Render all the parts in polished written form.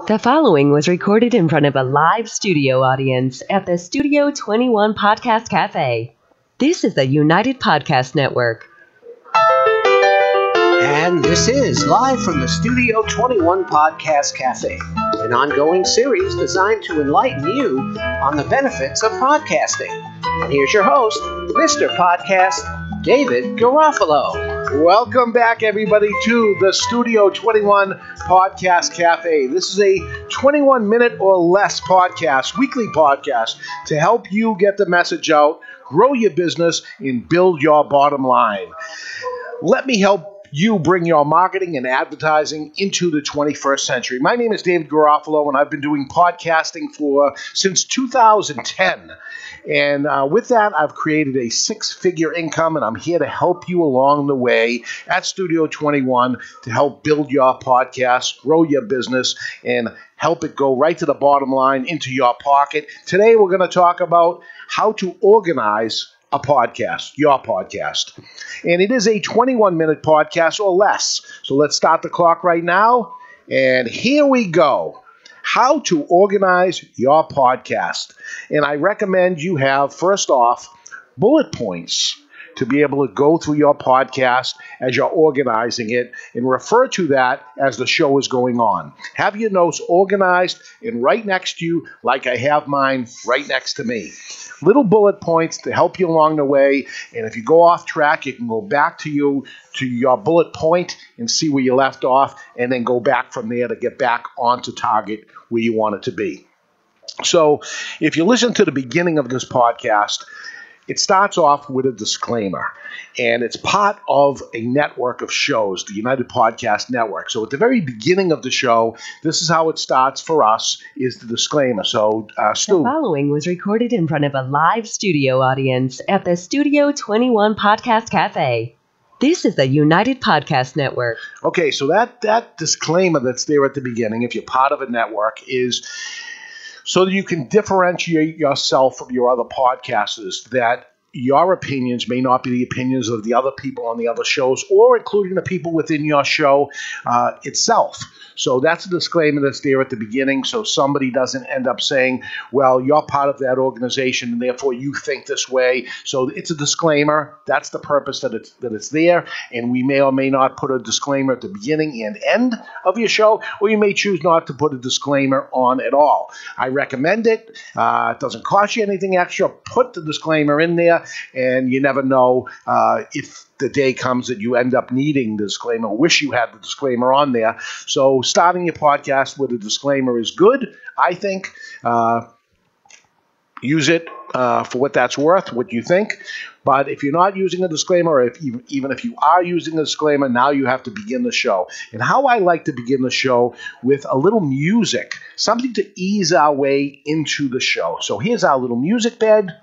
The following was recorded in front of a live studio audience at the Studio 21 Podcast Cafe. This is the United Podcast Network. And this is live from the Studio 21 Podcast Cafe, an ongoing series designed to enlighten you on the benefits of podcasting. And here's your host, Mr. Podcast, David Garofalo. Welcome back, everybody, to the Studio 21 Podcast Cafe. This is a 21-minute or less podcast, weekly podcast, to help you get the message out, grow your business, and build your bottom line. Let me help you bring your marketing and advertising into the 21st century. My name is David Garofalo, and I've been doing podcasting since 2010. And with that, I've created a six-figure income, and I'm here to help you along the way at Studio 21 to help build your podcast, grow your business, and help it go right to the bottom line into your pocket. Today, we're going to talk about how to organize a podcast, your podcast. And it is a 21-minute podcast or less. So let's start the clock right now. And here we go. How to organize your podcast. And I recommend you have, first off, bullet points to be able to go through your podcast as you're organizing it and refer to that as the show is going on. Have your notes organized and right next to you like I have mine right next to me. Little bullet points to help you along the way, and if you go off track, you can go back to your bullet point and see where you left off, and then go back from there to get back onto target where you want it to be. So if you listen to the beginning of this podcast, it starts off with a disclaimer, and it's part of a network of shows, the United Podcast Network. So at the very beginning of the show, this is how it starts for us, is the disclaimer. So, Stu. The following was recorded in front of a live studio audience at the Studio 21 Podcast Cafe. This is the United Podcast Network. Okay, so that disclaimer that's there at the beginning, if you're part of a network, is so that you can differentiate yourself from your other podcasters, that your opinions may not be the opinions of the other people on the other shows, or including the people within your show itself. So that's a disclaimer that's there at the beginning, so somebody doesn't end up saying, well, you're part of that organization and therefore you think this way. So it's a disclaimer. That's the purpose that it's there, and we may or may not put a disclaimer at the beginning and end of your show, or you may choose not to put a disclaimer on at all. I recommend it. It doesn't cost you anything extra. Put the disclaimer in there, and you never know if the day comes that you end up needing the disclaimer. Wish you had the disclaimer on there. So starting your podcast with a disclaimer is good, I think. Use it for what that's worth, what you think. But if you're not using a disclaimer, or even if you are using a disclaimer, now you have to begin the show. And how I like to begin the show with a little music, something to ease our way into the show. So here's our little music bed.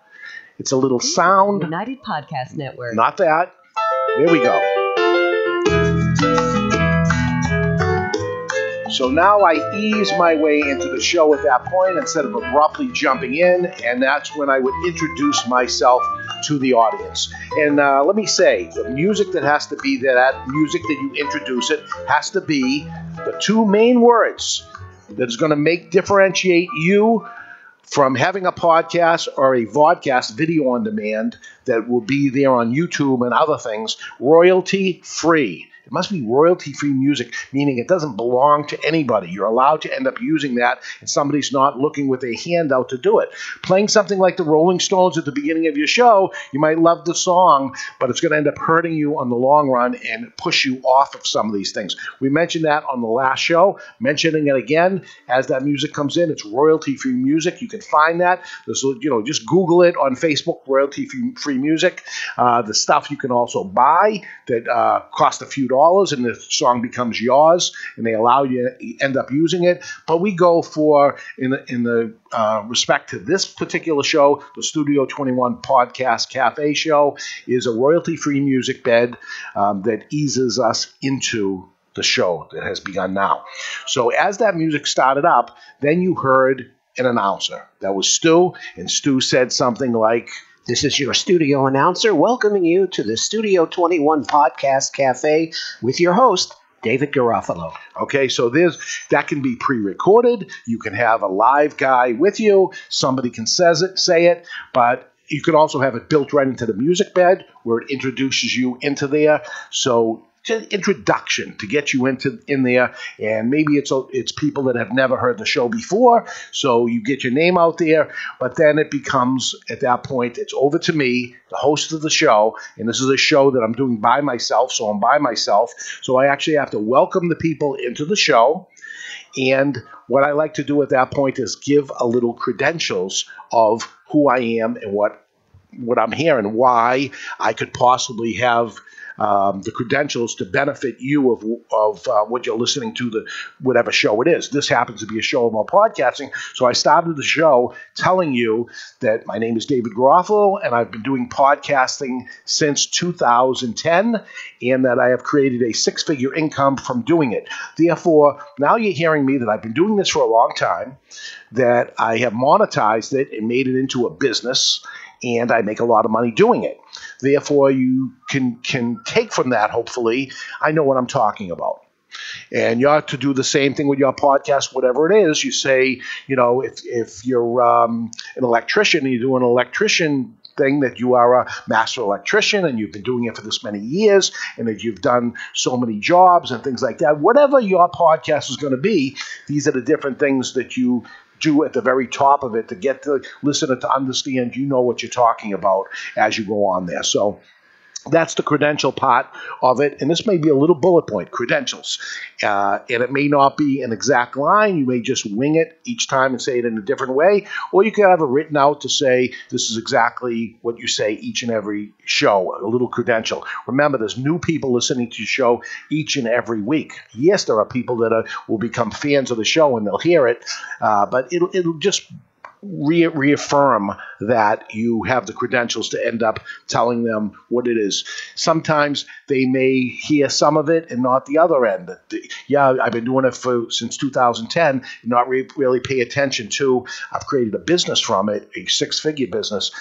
It's a little sound. United Podcast Network. Not that. There we go. So now I ease my way into the show at that point instead of abruptly jumping in, and that's when I would introduce myself to the audience. And let me say, the music that has to be there, that music that you introduce it, has to be the two main words that is going to differentiate you from having a podcast or a vodcast video on demand that will be there on YouTube and other things, royalty free. It must be royalty-free music, meaning it doesn't belong to anybody. You're allowed to end up using that, and somebody's not looking with a handout to do it. Playing something like the Rolling Stones at the beginning of your show, you might love the song, but it's going to end up hurting you on the long run and push you off of some of these things. We mentioned that on the last show. Mentioning it again, as that music comes in, it's royalty-free music. You can find that. Just Google it on Facebook, royalty-free music. The stuff you can also buy that cost a few dollars, and the song becomes yours, and they allow you to end up using it. But we go for, in the respect to this particular show, the Studio 21 Podcast Cafe show, is a royalty-free music bed that eases us into the show that has begun now. So as that music started up, then you heard an announcer. That was Stu, and Stu said something like, This is your studio announcer welcoming you to the Studio 21 Podcast Cafe with your host, David Garofalo. Okay, so that can be pre-recorded. You can have a live guy with you. Somebody can say it, but you can also have it built right into the music bed where it introduces you into there. So just introduction to get you in there, and maybe it's people that have never heard the show before, so you get your name out there. But then it becomes, at that point, it's over to me, the host of the show, and this is a show that I'm doing by myself, so I'm by myself. So I actually have to welcome the people into the show, and what I like to do at that point is give a little credentials of who I am and what I'm here and why I could possibly have the credentials to benefit you of what you're listening to, whatever show it is. This happens to be a show about podcasting, so I started the show telling you that my name is David Garofalo, and I've been doing podcasting since 2010, and that I have created a six-figure income from doing it. Therefore, now you're hearing me that I've been doing this for a long time, that I have monetized it and made it into a business, and I make a lot of money doing it. Therefore, you can take from that, hopefully, I know what I'm talking about. And you ought to do the same thing with your podcast, whatever it is. You say, if you're an electrician and you do an electrician thing, that you are a master electrician and you've been doing it for this many years and that you've done so many jobs and things like that. Whatever your podcast is going to be, these are the different things that you do at the very top of it to get the listener to understand you know what you're talking about as you go on there. So that's the credential part of it. And this may be a little bullet point, credentials. And it may not be an exact line. You may just wing it each time and say it in a different way. Or you could have it written out to say this is exactly what you say each and every show, a little credential. Remember, there's new people listening to your show each and every week. Yes, there are people that will become fans of the show and they'll hear it, but it'll just reaffirm that you have the credentials to end up telling them what it is. Sometimes they may hear some of it and not the other end. Yeah, I've been doing it since 2010, and not really pay attention to, I've created a business from it, a six-figure business.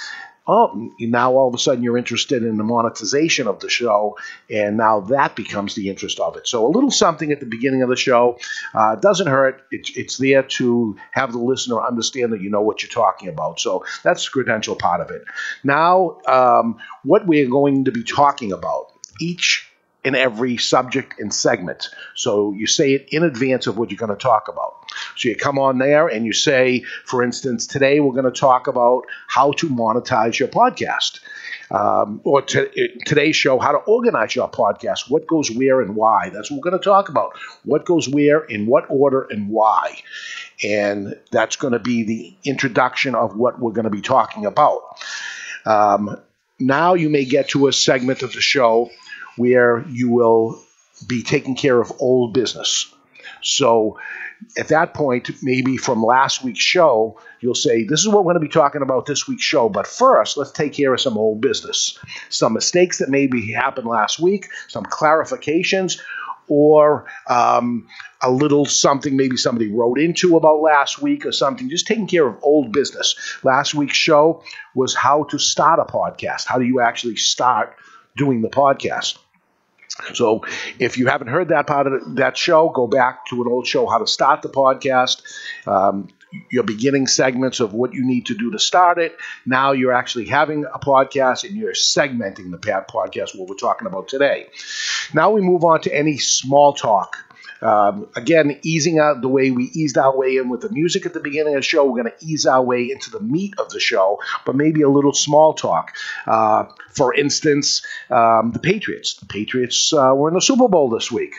Oh, now all of a sudden you're interested in the monetization of the show, and now that becomes the interest of it. So a little something at the beginning of the show doesn't hurt. It's there to have the listener understand that you know what you're talking about. So that's the credential part of it. Now, what we're going to be talking about, each and every subject and segment. So you say it in advance of what you're going to talk about. So you come on there and you say, for instance, today we're going to talk about how to monetize your podcast. Or today's show, how to organize your podcast, what goes where and why. That's what we're going to talk about. What goes where, in what order, and why. And that's going to be the introduction of what we're going to be talking about. Now you may get to a segment of the show where you will be taking care of old business. So at that point, maybe from last week's show, you'll say, this is what we're going to be talking about this week's show. But first, let's take care of some old business. Some mistakes that maybe happened last week, some clarifications, or a little something maybe somebody wrote into about last week or something, just taking care of old business. Last week's show was how to start a podcast. How do you actually start doing the podcast? So if you haven't heard that part of that show, go back to an old show, How to Start the Podcast, your beginning segments of what you need to do to start it. Now you're actually having a podcast and you're segmenting the podcast, what we're talking about today. Now we move on to any small talk. Again, easing out the way we eased our way in with the music at the beginning of the show, we're going to ease our way into the meat of the show, but maybe a little small talk. For instance, the Patriots. The Patriots were in the Super Bowl this week,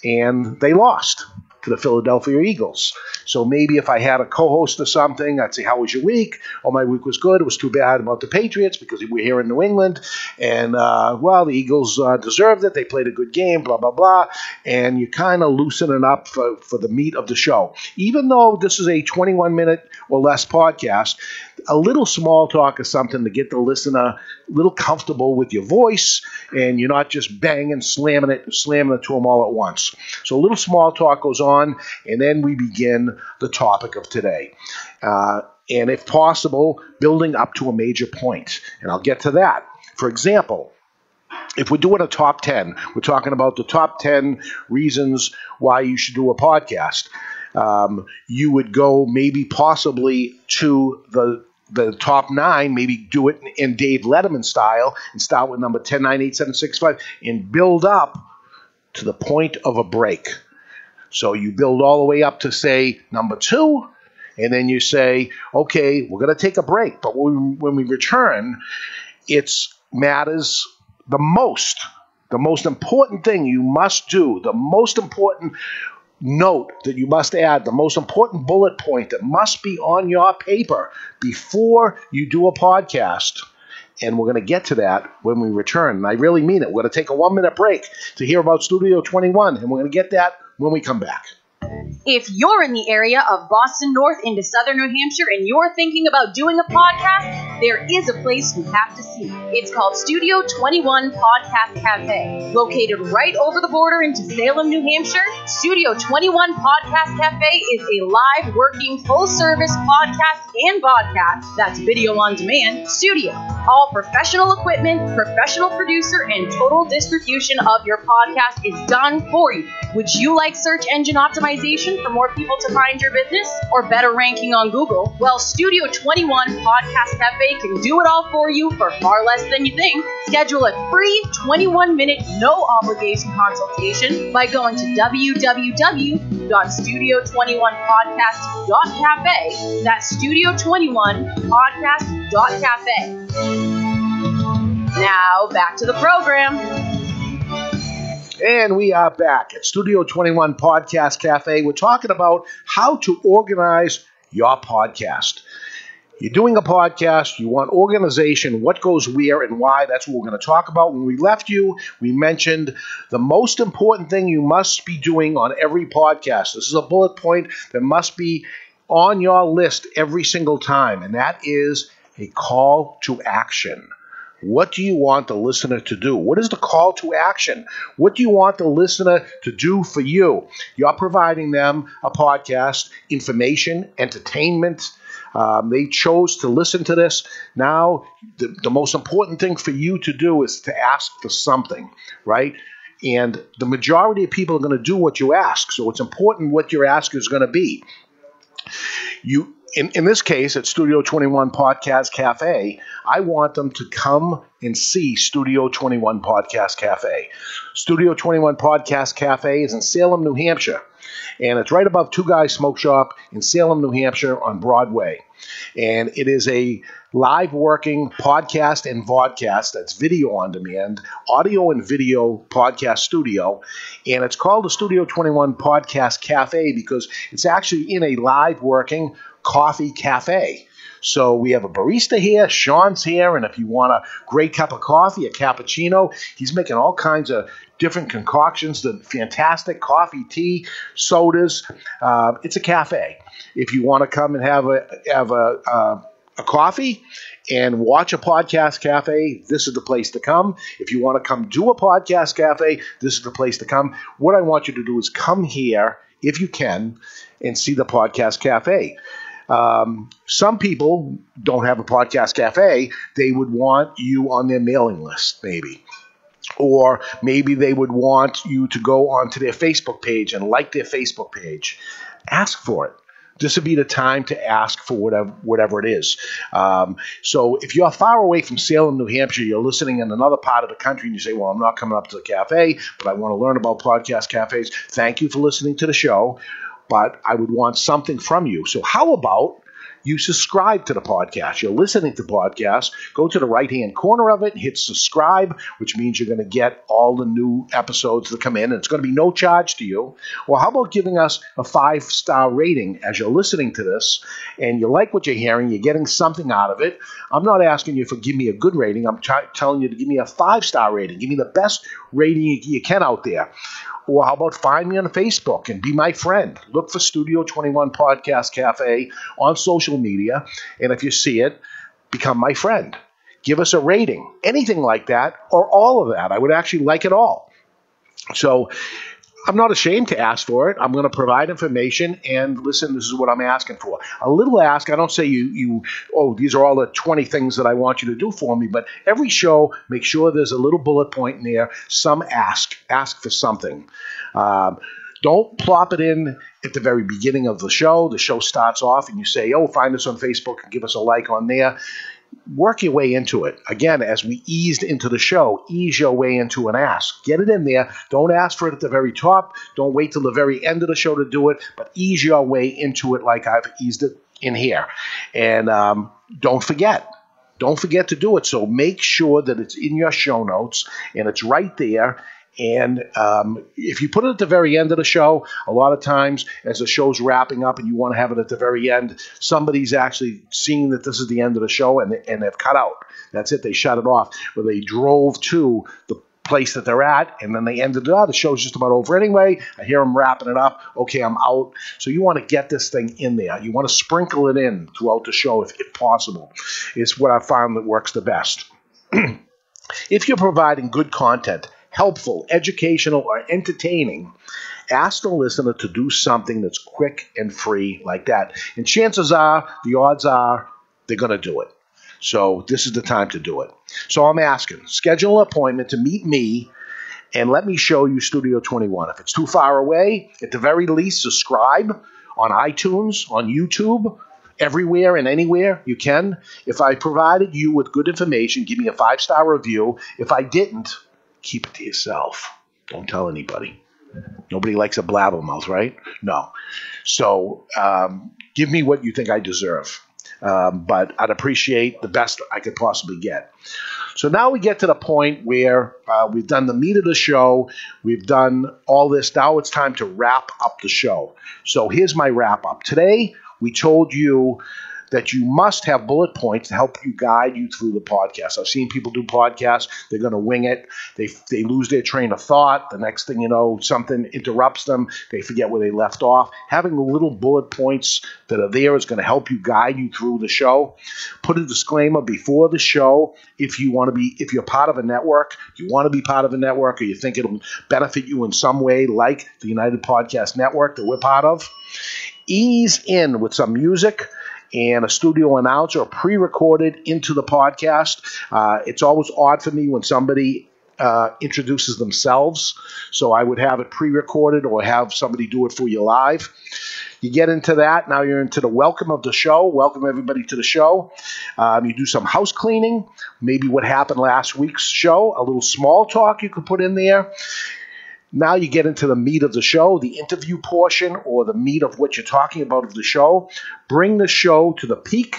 and they lost to the Philadelphia Eagles. So maybe if I had a co-host or something, I'd say, how was your week? Oh, my week was good. It was too bad about the Patriots because we're here in New England. And, well, the Eagles deserved it. They played a good game, blah, blah, blah. And you kind of loosen it up for the meat of the show. Even though this is a 21-minute or less podcast, a little small talk is something to get the listener a little comfortable with your voice, and you're not just banging, slamming it to them all at once. So a little small talk goes on, and then we begin the topic of today. And if possible, building up to a major point. And I'll get to that. For example, if we're doing a top 10, we're talking about the top 10 reasons why you should do a podcast. You would go maybe possibly to the top 9, maybe do it in Dave Letterman style and start with number 10, 9, 8, 7, 6, 5 and build up to the point of a break. So you build all the way up to, say, number 2, and then you say, okay, we're going to take a break. But when we return, it matters the most. The most important thing you must do, the most important note that you must add, the most important bullet point that must be on your paper before you do a podcast. And we're going to get to that when we return. And I really mean it. We're going to take a 1-minute break to hear about Studio 21, and we're going to get that when we come back. If you're in the area of Boston North into southern New Hampshire and you're thinking about doing a podcast, there is a place you have to see. It's called Studio 21 Podcast Cafe. Located right over the border into Salem, New Hampshire, Studio 21 Podcast Cafe is a live, working, full-service podcast and vodcast, that's video on demand, studio. All professional equipment, professional producer, and total distribution of your podcast is done for you. Would you like search engine optimization for more people to find your business or better ranking on Google? Well, Studio 21 Podcast Cafe can do it all for you for far less than you think. Schedule a free 21-minute no-obligation consultation by going to www.studio21podcast.cafe. That's studio21podcast.cafe. Now, back to the program. And we are back at Studio 21 Podcast Cafe. We're talking about how to organize your podcast. You're doing a podcast, you want organization, what goes where and why. That's what we're going to talk about. When we left you, we mentioned the most important thing you must be doing on every podcast. This is a bullet point that must be on your list every single time, and that is a call to action. What do you want the listener to do? What is the call to action? What do you want the listener to do for you? You're providing them a podcast, information, entertainment. They chose to listen to this. Now, the most important thing for you to do is to ask for something, right? And the majority of people are going to do what you ask. So it's important what your ask is going to be. In this case, at Studio 21 Podcast Cafe, I want them to come and see Studio 21 Podcast Cafe. Studio 21 Podcast Cafe is in Salem, New Hampshire, and it's right above Two Guys Smoke Shop in Salem, New Hampshire on Broadway. And it is a live working podcast and vodcast, that's video on demand, audio and video podcast studio. And it's called the Studio 21 Podcast Cafe because it's actually in a live working coffee cafe. So we have a barista here, Sean's here, and if you want a great cup of coffee, a cappuccino, he's making all kinds of different concoctions, the fantastic coffee, tea, sodas. It's a cafe. If you want to come and have a coffee and watch a podcast cafe, this is the place to come. If you want to come do a podcast cafe, this is the place to come. What I want you to do is come here, if you can, and see the podcast cafe. Some people don't have a podcast cafe. They would want you on their mailing list, maybe. Or maybe they would want you to go onto their Facebook page and like their Facebook page. Ask for it. This would be the time to ask for whatever it is. So if you're far away from Salem, New Hampshire, you're listening in another part of the country, and you say, well, I'm not coming up to the cafe, but I want to learn about podcast cafes. Thank you for listening to the show, but I would want something from you. So how about you subscribe to the podcast? You're listening to the podcast. Go to the right-hand corner of it and hit subscribe, which means you're going to get all the new episodes that come in, and it's going to be no charge to you. Or how about giving us a 5-star rating as you're listening to this, and you like what you're hearing, you're getting something out of it. I'm not asking you for give me a good rating. I'm telling you to give me a 5-star rating. Give me the best rating you can out there. Or how about find me on Facebook and be my friend? Look for Studio 21 Podcast Cafe on social media, and if you see it, become my friend. Give us a rating, anything like that, or all of that. I would actually like it all. So I'm not ashamed to ask for it. I'm going to provide information, and listen, this is what I'm asking for. A little ask. I don't say these are all the 20 things that I want you to do for me, but every show, make sure there's a little bullet point in there, some ask for something. Don't plop it in at the very beginning of the show. The show starts off and you say, find us on Facebook and give us a like on there. Work your way into it. Again, as we eased into the show, ease your way into an ask. Get it in there. Don't ask for it at the very top. Don't wait till the very end of the show to do it, but ease your way into it like I've eased it in here. And don't forget. Don't forget to do it. So make sure that it's in your show notes and it's right there. And if you put it at the very end of the show, a lot of times as the show's wrapping up and you want to have it at the very end, somebody's actually seeing that this is the end of the show and they've cut out. That's it. They shut it off. Or they drove to the place that they're at and then they ended it. The show's just about over anyway. I hear them wrapping it up. Okay, I'm out. So you want to get this thing in there. You want to sprinkle it in throughout the show if possible. It's what I found that works the best. If you're providing good content, helpful, educational, or entertaining, ask the listener to do something that's quick and free like that. And chances are, the odds are, they're going to do it. So this is the time to do it. So I'm asking, schedule an appointment to meet me and let me show you Studio 21. If it's too far away, at the very least, subscribe on iTunes, on YouTube, everywhere and anywhere you can. If I provided you with good information, give me a 5-star review. If I didn't, keep it to yourself. Don't tell anybody. Nobody likes a blabbermouth, right? No. So give me what you think I deserve. But I'd appreciate the best I could possibly get. So now we get to the point where we've done the meat of the show. We've done all this. Now it's time to wrap up the show. So here's my wrap up. Today, we told you that you must have bullet points to help you guide you through the podcast. I've seen people do podcasts. They're going to wing it. They lose their train of thought. The next thing you know, something interrupts them. They forget where they left off. Having little bullet points that are there is going to help you guide you through the show. Put a disclaimer before the show. If you're part of a network, you want to be part of a network, or you think it'll benefit you in some way, like the United Podcast Network that we're part of, ease in with some music and a studio announcer pre-recorded into the podcast. It's always odd for me when somebody introduces themselves, so I would have it pre-recorded or have somebody do it for you live. You get into that. Now you're into the welcome of the show. Welcome everybody to the show. You do some house cleaning, maybe what happened last week's show, a little small talk you could put in there. Now you get into the meat of the show, the interview portion, or the meat of what you're talking about of the show. Bring the show to the peak,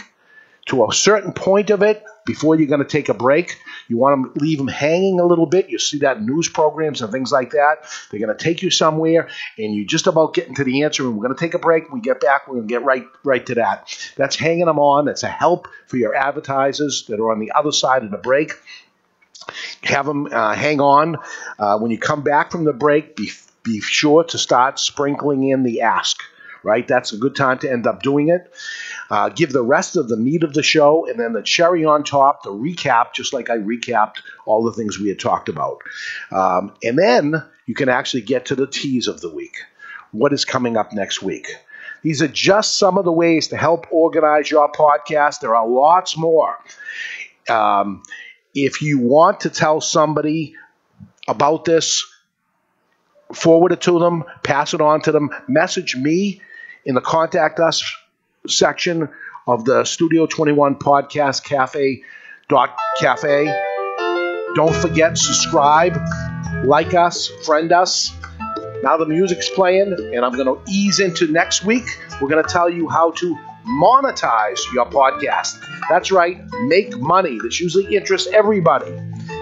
to a certain point of it before you're going to take a break. You want to leave them hanging a little bit. You see that in news programs and things like that. They're going to take you somewhere, and you're just about getting to the answer, and we're going to take a break. When we get back, we're going to get right to that. That's hanging them on. That's a help for your advertisers that are on the other side of the break. Have them hang on. When you come back from the break, be sure to start sprinkling in the ask, right? That's a good time to end up doing it. Give the rest of the meat of the show, and then the cherry on top, the recap, just like I recapped all the things we had talked about. And then you can actually get to the tease of the week. What is coming up next week? These are just some of the ways to help organize your podcast. There are lots more. If you want to tell somebody about this, forward it to them, pass it on to them, message me in the Contact Us section of the Studio 21 Podcast Cafe. Don't forget, subscribe, like us, friend us. Now the music's playing, and I'm going to ease into next week. We're going to tell you how to monetize your podcast. That's right, make money. This usually interests everybody.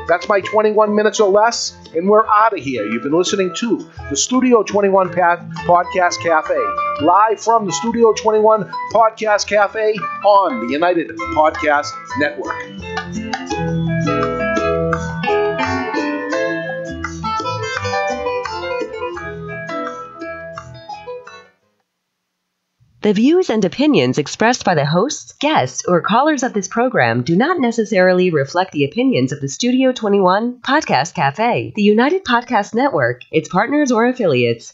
That's my 21 minutes or less, and we're out of here. You've been listening to the Studio 21 Podcast Cafe, live from the Studio 21 Podcast Cafe on the United Podcast Network. The views and opinions expressed by the hosts, guests, or callers of this program do not necessarily reflect the opinions of the Studio 21 Podcast Cafe, the United Podcast Network, its partners, or affiliates.